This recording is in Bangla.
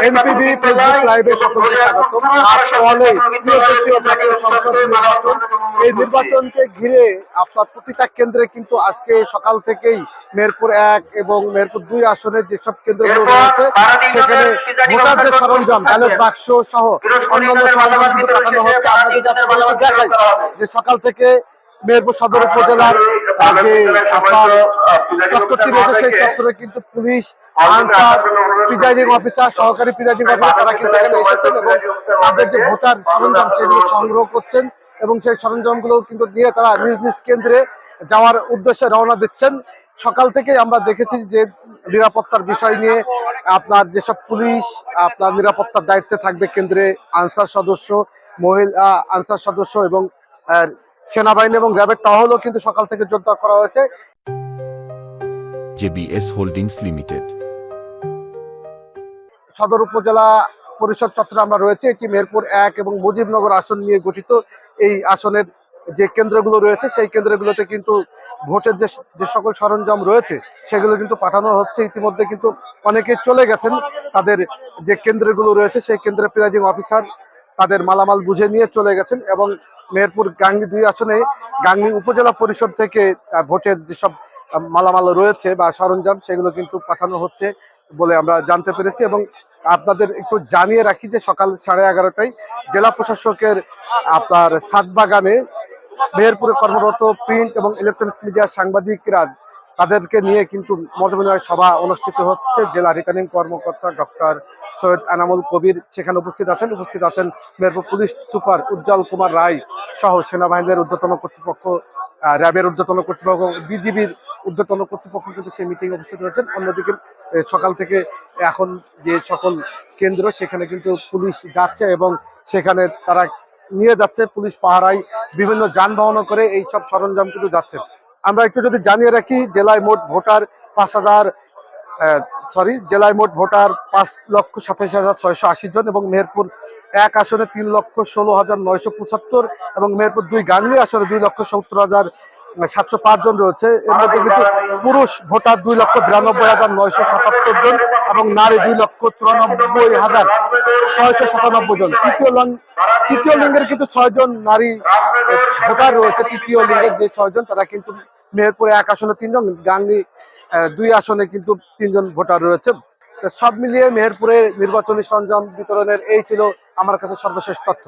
এনপিবি ফেসবুক লাইভে সকলকে স্বাগতম। জাতীয় সংসদ নির্বাচন, এই নির্বাচনকে ঘিরে আপনার প্রতিটা কেন্দ্রে কিন্তু আজকে সকাল থেকেই মেহেরপুর 1 এবং মেহেরপুর 2 আসনের যেসব কেন্দ্রগুলো রয়েছে সেখানে ভোটার যে সরঞ্জাম, ব্যালট বাক্স সহ অন্যান্য সরঞ্জাম কিন্তু পাঠানো হচ্ছে। আমরা যদি আপনাদেরকে দেখাই যে সকাল থেকে মেহেরপুর সদর উপজেলার যে আপনার চত্বরটি রয়েছে সেই চত্বরে কিন্তু পুলিশ, আনসার, প্রিজাইডিং অফিসার, সহকারী প্রিজাইডিং অফিসার তারা কিন্তু এখানে এসেছেন এবং তাদের যে ভোটার সরঞ্জাম সেগুলো সংগ্রহ করছেন এবং সেই সরঞ্জামগুলো কিন্তু নিয়ে তারা নিজ নিজ কেন্দ্রে যাওয়ার উদ্দেশ্যে রওনা দিচ্ছেন। সকাল থেকে আমরা দেখেছি যে নিরাপত্তার বিষয় নিয়ে আপনার যেসব পুলিশ আপনার নিরাপত্তার দায়িত্বে থাকবে কেন্দ্রে, আনসার সদস্য, মহিলা আনসার সদস্য এবং সেনাবাহিনী এবং র্যাবের টহলও কিন্তু সকাল থেকে জোরদার করা হয়েছে। জেবিএস হোল্ডিংস লিমিটেড সদর উপজেলা পরিষদ চত্বরে আমরা রয়েছে। এটি মেহেরপুর 1 এবং মুজিবনগর আসন নিয়ে গঠিত। এই আসনের যে কেন্দ্রগুলো রয়েছে সেই কেন্দ্রগুলোতে কিন্তু ভোটের যে সকল সরঞ্জাম রয়েছে সেগুলো কিন্তু পাঠানো হচ্ছে। ইতিমধ্যে কিন্তু অনেকে চলে গেছেন তাদের যে কেন্দ্রগুলো রয়েছে সেই কেন্দ্রের প্রিজাইডিং অফিসার তাদের মালামাল বুঝে নিয়ে চলে গেছেন এবং মেহেরপুর গাংনী 2 আসনে গাংনী উপজেলা পরিষদ থেকে ভোটের যেসব মালামাল রয়েছে বা সরঞ্জাম সেগুলো কিন্তু পাঠানো হচ্ছে বলে আমরা জানতে পেরেছি। এবং আপনাদের একটু জানিয়ে রাখি যে সকাল 11:30টায় জেলা প্রশাসকের আপনার সাতবাগানে মেহেরপুরে কর্মরত প্রিন্ট এবং ইলেকট্রনিক্স মিডিয়ার সাংবাদিকরা তাদেরকে নিয়ে কিন্তু মতবিনিময় সভা অনুষ্ঠিত হচ্ছে। জেলা রিটার্নিং কর্মকর্তা ডক্টর সৈয়দ এনামুল কবির সেখানে উপস্থিত আছেন মেহেরপুর পুলিশ সুপার উজ্জ্বল কুমার রায় সহ সেনাবাহিনীর ঊর্ধ্বতন কর্তৃপক্ষ, র্যাবের ঊর্ধ্বতন কর্তৃপক্ষ, বিজিবির ঊর্ধ্বতন কর্তৃপক্ষ কিন্তু সেই মিটিংয়ে উপস্থিত রয়েছেন। অন্যদিকে সকাল থেকে এখন যে সকল কেন্দ্র সেখানে কিন্তু পুলিশ যাচ্ছে এবং সেখানে তারা নিয়ে যাচ্ছে, পুলিশ পাহারায় বিভিন্ন যানবাহন করে এই সব সরঞ্জাম কিন্তু যাচ্ছে। আমরা একটু যদি জানিয়ে রাখি জেলায় মোট ভোটার 5,27,680 জন এবং মেহেরপুর 1 আসনে 3,16,975 এবং মেহেরপুর 2 গাংনী আসনে 2,70,705 জন রয়েছে। এর মধ্যে কিন্তু পুরুষ ভোটার 2,92,977 জন এবং নারী 2,94,697 জন। তৃতীয় লিঙ্গের কিন্তু 6 জন নারী ভোটার রয়েছে। তৃতীয় লিঙ্গের যে 6 জন তারা কিন্তু মেহেরপুরে 1 আসনে 3 জন, গাংনী 2 আসনে কিন্তু 3 জন ভোটার রয়েছে। সব মিলিয়ে মেহেরপুরে নির্বাচনী সরঞ্জাম বিতরণের এই ছিল আমার কাছে সর্বশেষ তথ্য।